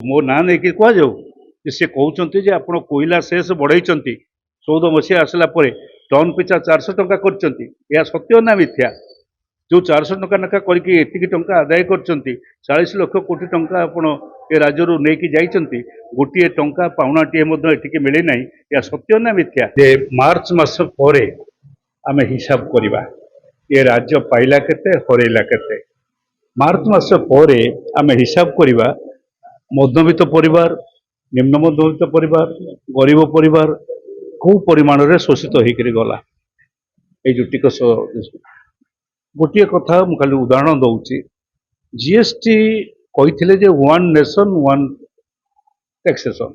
मो ना नहीं कह जाऊ सी कहते जे आप कोईला सेस बढ़ई 14 मसीहा आसला टन पिछा 400 टंका कर सत्य ना मिथ्या जो 400 टंका लेखा करके टंका आदाय कर 40 लाख कोटी टंका आपण ए राज्य नहीं जाइए गोटे टंका पाउनाटे मिले ना या सत्य ना मिथ्या जे मार्च मास पर आम हिसाब करवा ये राज्य पाइला केते हरैला केते मार्च मास पर आम हिसाब करवा मध्यवित्त परिवार निम्न मध्यवित्त परिवार गरीब परिवार कौ परिमाण रे शोषित होकर गला ये जो टिकस गोटे कथा मु खाली उदाहरण दौची जीएसटी कही जे वन नेशन वन टैक्सेशन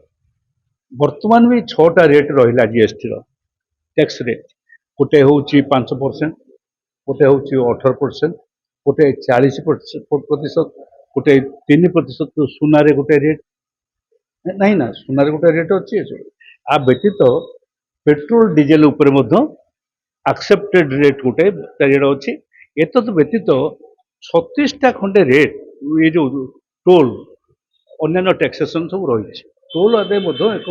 वर्तमान भी 6टा रेट रहा जीएसटी टैक्स रेट गोटे हूँ 5% गोटे हूँ 18% गोटे 40% गोटे 3% सुनारे गोटे रेट नहीं ना सुनारे गोटे रेट अच्छी आ व्यतीत पेट्रोल डीजेल एक्सेप्टेड रेट गोटे रेट अच्छी एत व्यतीत 36टा खंडे रेट ये जो टोल अन्य टैक्सेशन सब रही टोल आदय एक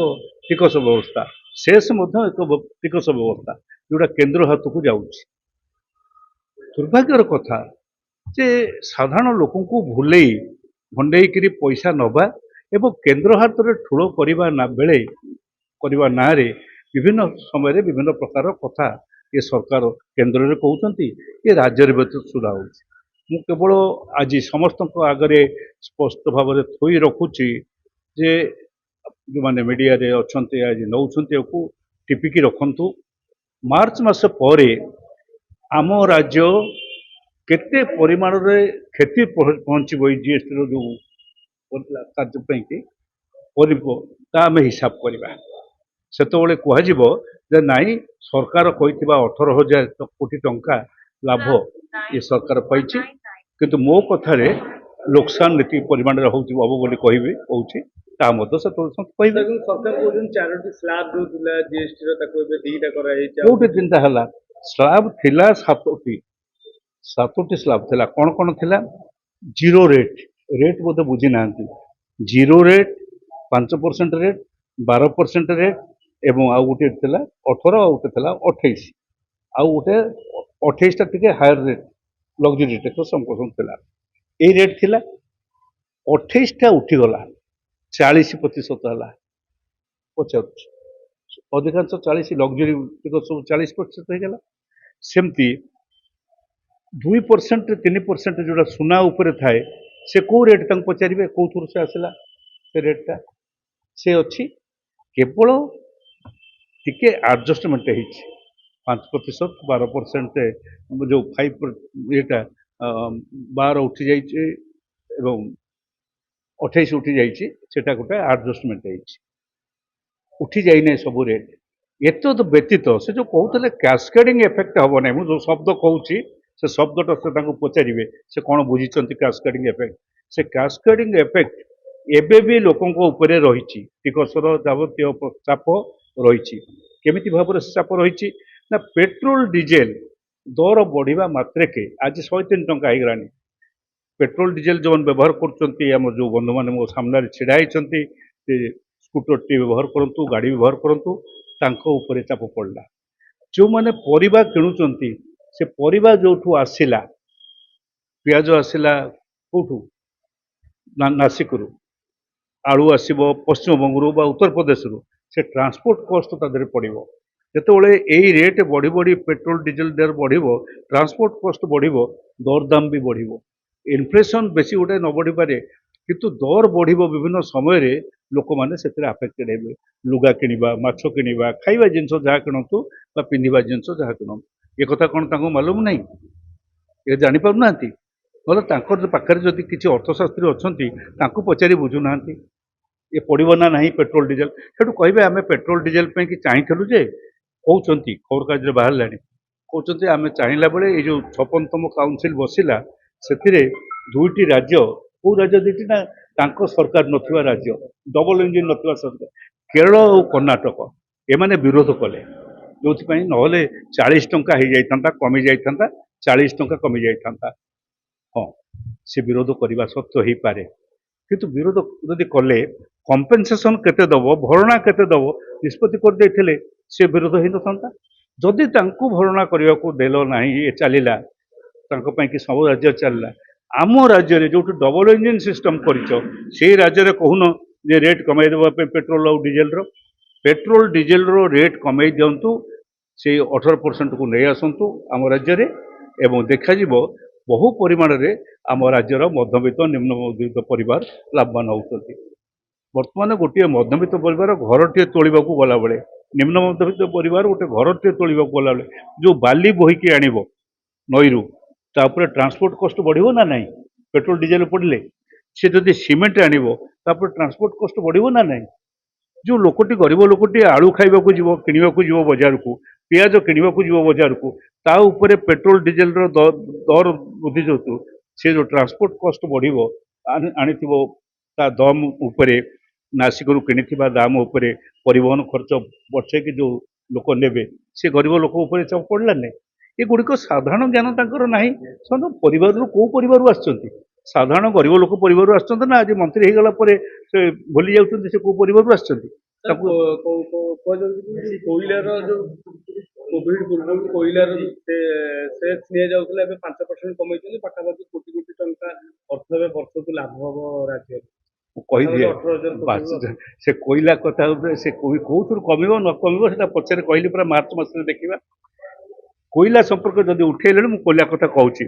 टिकस व्यवस्था शेष एक टिकस व्यवस्था जोटा केंद्र हाथ को जाऊँगी दुर्भाग्यर कथा जे साधारण लोक भूले भंडे पैसा नवा एवं केंद्र हाथ में ठूल करने ना विभिन्न समय विभिन्न प्रकार कथा ये सरकार केंद्र में कहते ये राज्य सुधा हो केवल आज समस्त आगे स्पष्ट भाव में थोई रखुची जे जो मैंने मीडिया रे अच्छा आज नौ टिपिकी रखु मार्च मास पर आम राज्य केते परिमाण रे क्षति पहुँचब जीएसटी जो कार्य आम हिसाब करवा से कह नाई सरकार कही 18,000 कोटी टंका लाभ ये सरकार पाई किंतु मो कथार लोकसान नीति परिमाण हम बोली कहि चिंता है स्लाब थिला 7टी स्लाब थिला कौन थिला जीरो रेट रेट बोधे बुझी ना जीरो रेट 5% रेट 12% रेट एवं आउ गोटे 18 आउ गोटे 28 आउ गोटे 28टा टिके हायर रेट लग्जरी रेट तो समकसम थिला ए रेट थिला 28टा उठीगला 40% है पचार अधिकांश 40 लग्जरी सब 40% हो गला सेमती 2% 3% जोड़ा सुना उपरे थाए से कौ रेट तक पचारे कौ थर से आसला से रेटा से अच्छी केवल टिके आडजस्टमेंट हो 5% 12% जो 5 येटा 12 उठी जाइए 28 उठी जाइए गोटे आडजस्टमेंट उठी जाइना सब रेट एत व्यतीत से जो कहते कैस्केडिंग इफेक्ट हम ना मुझे शब्द कहूँ से शब्दटा से पचारे से कौन बुझी कैस्केडिंग इफेक्ट से कैस्केडिंग इफेक्ट एबे भी लोकों उपरे रही टिकसर जावतीय चाप रही केमिति भाव से चाप रही ना पेट्रोल डीजेल दर बढ़िया मात्रे आज 103 टंका होगा पेट्रोल डीजेल जो व्यवहार कर जो बंधु मैंने मो सामने छिड़ा होती स्कूटर टी व्यवहार करूँ गाड़ी व्यवहार करूँ चाप पड़ा जो मैंने परिबा किणुचंती से परिबा जो आसला पियाज आसला कौटू नासिक आलू आसब पश्चिमबंग उत्तर प्रदेश से ट्रांसपोर्ट कॉस्ट तादेह पड़ो जितेबाला यही रेट बढ़ी बढ़ी पेट्रोल डीजेल दर बढ़ो ट्रांसपोर्ट कॉस्ट बढ़ो दरदाम भी बढ़ो इनफ्लेशन बेसी गोटे न बढ़ी पारे किंतु दर बढ़ो विभिन्न समय लोक मैंने से आफेक्टेड हे लुगा किणवा माछ किणवा खाଇବା जिनस जहाँ किणतु पिंधा जिनस जहाँ किणतु ये कथा कौन मालूम नहीं ये जापार ना ना पाखे जदि किसी अर्थशास्त्री अच्छा पचारि बुझुना ये पड़ो ना ना पेट्रोल डीजेल से कहे आम पेट्रोल डीजेल कि चाहूँ जे कहते खबर कागज बाहर कहते आम चाहला बेले ये जो 56तम काउनसिल बसला से दुईटी राज्य कौ राज्य दुईटी ना सरकार नथिबा राज्य डबल इंजिन नथिबा सरकार केरल और कर्णाटक एमाने विरोध कले जो ना 40 टंका हो जाता कमी जाता 40 टंका कमी जाता हाँ से विरोध करने सत्य हो पारे କିନ୍ତୁ ବିରୋଧ ଯଦି କଲେ କମ୍ପେନସେସନ କେତେ ଦବ ଭରଣା କେତେ ଦବ ନିଷ୍ପତ୍ତି କରିଦେଇଥିଲେ ସେ ବିରୋଧ ହେଇନଥାନ୍ତା। ଯଦି ତାଙ୍କୁ ଭରଣା କରିବାକୁ ଦେଲ ନାହିଁ ଏ ଚାଲିଲା ତାଙ୍କ ପାଇଁ କି ସବୁ ରାଜ୍ୟ ଚାଲିଲା ଆମ ରାଜ୍ୟରେ ଯୋଉଠି ଡବଲ ଇଞ୍ଜିନ ସିଷ୍ଟମ କରିଛ ସେଇ ରାଜ୍ୟରେ କହୁନ ଯେ ରେଟ୍ କମାଇ ଦେବା ପାଇଁ ପେଟ୍ରୋଲ ଆଉ ଡିଜେଲର ରେଟ୍ କମାଇ ଦିଅନ୍ତୁ ସେଇ 18%କୁ ନେଇ ଆସନ୍ତୁ ଆମ ରାଜ୍ୟରେ ଏବଂ ଦେଖାଯିବ ବହୁ ପରିମାଣରେ ଆମ ରାଜ୍ୟର ମଧ୍ୟବିତ୍ତ ନିମ୍ନ ମଧ୍ୟବିତ୍ତ ପରିବାର ଲାଭବାନ ହେଉଛନ୍ତି। ବର୍ତ୍ତମାନ ଗୋଟିଏ ମଧ୍ୟବିତ୍ତ ପରିବାର ଘରଟିଏ ତୋଳିବାକୁ ଗଲାବେଳେ ନିମ୍ନ ମଧ୍ୟବିତ୍ତ ପରିବାର ଗୋଟେ ଘରଟିଏ ତୋଳିବାକୁ ଗଲାବେଳେ ଯୋଉ ବାଲି ବୋହିକି ଆଣିବ ନଈରୁ ତା ଉପରେ ଟ୍ରାନ୍ସପୋର୍ଟ କଷ୍ଟ ବଢ଼ିବ ନା ନାହିଁ ପେଟ୍ରୋଲ ଡିଜେଲ ପଡ଼ିଲେ ସେ ଯଦି ସିମେଣ୍ଟ ଆଣିବ ତାପରେ ଟ୍ରାନ୍ସପୋର୍ଟ କଷ୍ଟ ବଢ଼ିବ ନା ନାହିଁ। ଯୋଉ ଲୋକଟି ଗରିବ ଲୋକଟି ଆଳୁ ଖାଇବାକୁ ଯିବ କିଣିବାକୁ ଯିବ ବଜାରକୁ ପିଆଜ କିଣିବାକୁ ଯିବ ବଜାରକୁ ତା ଉପରେ ପେଟ୍ରୋଲ ଡିଜେଲର ଦର ବୃଦ୍ଧି ଯୋଗୁଁ ସେ ଯୋଉ ଟ୍ରାନ୍ସପୋର୍ଟ କଷ୍ଟ ବଢ଼ିବ ଆଣିଥିବ ତା ଦମ ଉପରେ ନାସିକରୁ କିଣିଥିବା ଦାମ ଉପରେ ପରିବହନ ଖର୍ଚ୍ଚ ବଛେଇକି ଯୋଉ ଲୋକ ନେବେ ସେ ଗରିବ ଲୋକ ଉପରେ ଚାପ ପଡ଼ିଲା ନାହିଁ। ଏଗୁଡ଼ିକ ସାଧାରଣ ଜ୍ଞାନ ତାଙ୍କର ନାହିଁ। ସେମାନେ ପରିବାରରୁ କୋଉ ପରିବାରରୁ ଆସିଛନ୍ତି ସାଧାରଣ ଗରିବ ଲୋକ ପରିବାରରୁ ଆସିଛନ୍ତି ନା ଆଜି ମନ୍ତ୍ରୀ ହେଇଗଲା ପରେ ସେ ଭୁଲି ଯାଉଛନ୍ତି ସେ କୋଉ ପରିବାରରୁ ଆସିଛନ୍ତି। ତାକୁ କୁହାଯାଉଛି କୋଇଲାର ଯୋଉ କୋଭିଡ ପୂର୍ବରୁ କୋଇଲାର ସେସ୍ ନିଆଯାଉଥିଲା ଏବେ 5% କମେଇଛନ୍ତି ପାଖାପାଖି କୋଟି କୋଟି ଟଙ୍କା ଅର୍ଥ ଏବେ ବର୍ଷକୁ ଲାଭ ହବ ରାଜ୍ୟରେ। କହିଦିଏ ସେ କୋଇଲା କଥା ଉପରେ ସେ କୋଉଥିରୁ କମିବ ନ କମିବ ସେଟା ପଛରେ କହିଲି ପୁରା ମାର୍ଚ୍ଚ ମାସରେ ଦେଖିବା। କୋଇଲା ସମ୍ପର୍କ ଯଦି ଉଠେଇଲେଣି ମୁଁ କୋଇଲା କଥା କହୁଛି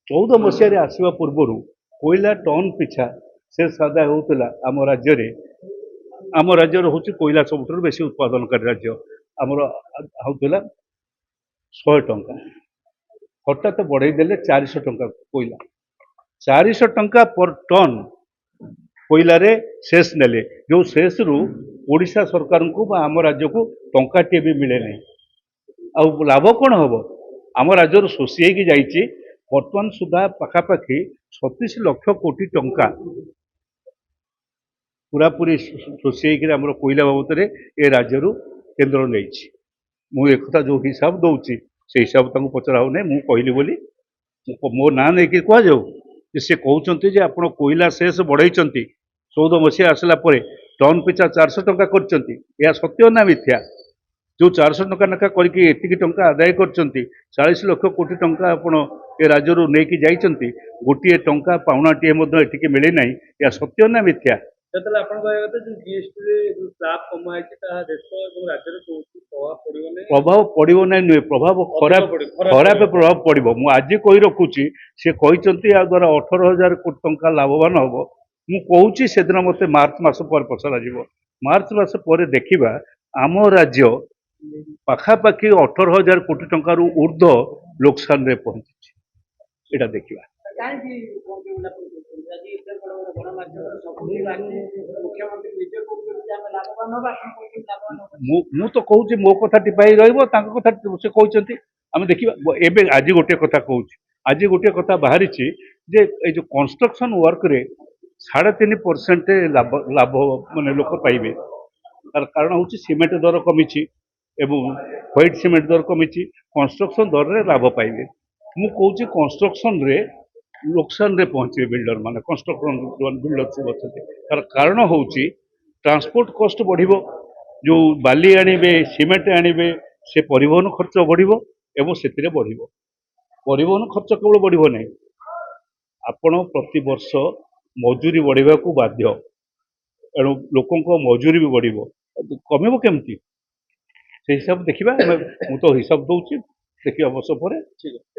14 ମସିହାରେ ଆସିବା ପୂର୍ବରୁ କୋଇଲା ଟନ୍ ପିଛା ସେ ସାଦା ହେଉଥିଲା ଆମ ରାଜ୍ୟରେ ହେଉଛି କୋଇଲା ସବୁଠାରୁ ବେଶୀ ଉତ୍ପାଦନକାରୀ ରାଜ୍ୟ ଆମର ହେଉଥିଲା 100 ଟଙ୍କା ହଠାତ୍ ବଢ଼େଇ ଦେଲେ 400 ଟଙ୍କା କୋଇଲା 400 ଟଙ୍କା ପର ଟନ୍ କୋଇଲାରେ ସେସ୍ ନେଲେ ଯୋଉ ସେସ୍ରୁ ଓଡ଼ିଶା ସରକାରଙ୍କୁ ବା ଆମ ରାଜ୍ୟକୁ ଟଙ୍କାଟିଏ ବି ମିଳେ ନାହିଁ। ଆଉ ଲାଭ କ'ଣ ହବ ଆମ ରାଜ୍ୟରୁ ଶୋଷି ହେଇକି ଯାଇଛି ବର୍ତ୍ତମାନ ସୁଦ୍ଧା ପାଖାପାଖି 36 ଲକ୍ଷ କୋଟି ଟଙ୍କା ପୁରାପୁରି ଶୋଷି ହେଇକିରି ଆମର କୋଇଲା ବାବଦରେ ଏ ରାଜ୍ୟରୁ କେନ୍ଦ୍ର ନେଇଛି। ମୁଁ ଏକଥା ଯୋଉ ହିସାବ ଦଉଛି ସେ ହିସାବ ତାଙ୍କୁ ପଚରା ହଉନାହିଁ ମୁଁ କହିଲି ବୋଲି ମୋ ନାଁ ନେଇକି କୁହାଯାଉ ଯେ ସେ କହୁଛନ୍ତି ଯେ ଆପଣ କୋଇଲା ସେସ୍ ବଢ଼େଇଛନ୍ତି 14 ମସିହା ଆସିଲା ପରେ ଟନ୍ ପିଛା 400 ଟଙ୍କା କରିଛନ୍ତି ଏହା ସତ୍ୟ ନା ମିଥ୍ୟା। ଯୋଉ 400 ଟଙ୍କା ଲେଖା କରିକି ଏତିକି ଟଙ୍କା ଆଦାୟ କରିଛନ୍ତି 40 ଲକ୍ଷ କୋଟି ଟଙ୍କା ଆପଣ ଏ ରାଜ୍ୟରୁ ନେଇକି ଯାଇଛନ୍ତି ଗୋଟିଏ ଟଙ୍କା ପାଉଣାଟିଏ ମଧ୍ୟ ଏଠିକି ମିଳି ନାହିଁ ଏହା ସତ୍ୟ ନା ମିଥ୍ୟା। ଯେତେବେଳେ ଆପଣ କହିବା କଥା ଯୋଉ ଜିଏସଟିରେ ଯୋଉ ସ୍ଲାବ୍ କମା ହେଇଛି ତାହା ଦେଶ ଏବଂ ରାଜ୍ୟରେ କୌଣସି ପ୍ରଭାବ ପଡ଼ିବ ନାହିଁ ନୁହେଁ ପ୍ରଭାବ ଖରାପ ପ୍ରଭାବ ପଡ଼ିବ। ମୁଁ ଆଜି କହି ରଖୁଛି ସେ କହିଛନ୍ତି ୟା ଦ୍ୱାରା 18,000 କୋଟି ଟଙ୍କା ଲାଭବାନ ହବ। ମୁଁ କହୁଛି ସେଦିନ ମୋତେ ମାର୍ଚ୍ଚ ମାସ ପରେ ପଚରାଯିବ ମାର୍ଚ୍ଚ ମାସ ପରେ ଦେଖିବା ଆମ ରାଜ୍ୟ ପାଖାପାଖି 18,000 କୋଟି ଟଙ୍କାରୁ ଉର୍ଦ୍ଧ୍ୱ ଲୋକସାନରେ ପହଞ୍ଚିଛି ଏଇଟା ଦେଖିବା। ମୁଁ ତ କହୁଛି ମୋ କଥା ଟିପାଇ ରହିବ ତାଙ୍କ କଥା ସେ କହୁଛନ୍ତି ଆମେ ଦେଖିବା। ଏବେ ଆଜି ଗୋଟିଏ କଥା କହୁଛି ଆଜି ଗୋଟିଏ କଥା ବାହାରିଛି ଯେ ଏଇ ଯୋଉ କନଷ୍ଟ୍ରକ୍ସନ ୱାର୍କରେ 3.5% ଲାଭ ମାନେ ଲୋକ ପାଇବେ। ତାର କାରଣ ହେଉଛି ସିମେଣ୍ଟ ଦର କମିଛି ଏବଂ ହ୍ୱାଇଟ୍ ସିମେଣ୍ଟ ଦର କମିଛି କନଷ୍ଟ୍ରକ୍ସନ ଦରରେ ଲାଭ ପାଇବେ। ମୁଁ କହୁଛି କନଷ୍ଟ୍ରକ୍ସନରେ ଲୋକସାନରେ ପହଞ୍ଚିବେ ବିଲ୍ଡର ମାନେ କନଷ୍ଟ୍ରକ୍ସନ ବିଲ୍ଡର ସବୁ ଅଛନ୍ତି। ତାର କାରଣ ହେଉଛି ଟ୍ରାନ୍ସପୋର୍ଟ କଷ୍ଟ ବଢ଼ିବ ଯୋଉ ବାଲି ଆଣିବେ ସିମେଣ୍ଟ ଆଣିବେ ସେ ପରିବହନ ଖର୍ଚ୍ଚ ବଢ଼ିବ ଏବଂ ସେଥିରେ ବଢ଼ିବ ପରିବହନ ଖର୍ଚ୍ଚ କେବଳ ବଢ଼ିବ ନାହିଁ ଆପଣ ପ୍ରତିବର୍ଷ ମଜୁରୀ ବଢ଼ିବାକୁ ବାଧ୍ୟ ଏଣୁ ଲୋକଙ୍କ ମଜୁରୀ ବି ବଢ଼ିବ କମିବ କେମିତି ସେ ହିସାବ ଦେଖିବା। ମୁଁ ତ ହିସାବ ଦଉଛି ଦେଖିବା ବର୍ଷ ପରେ।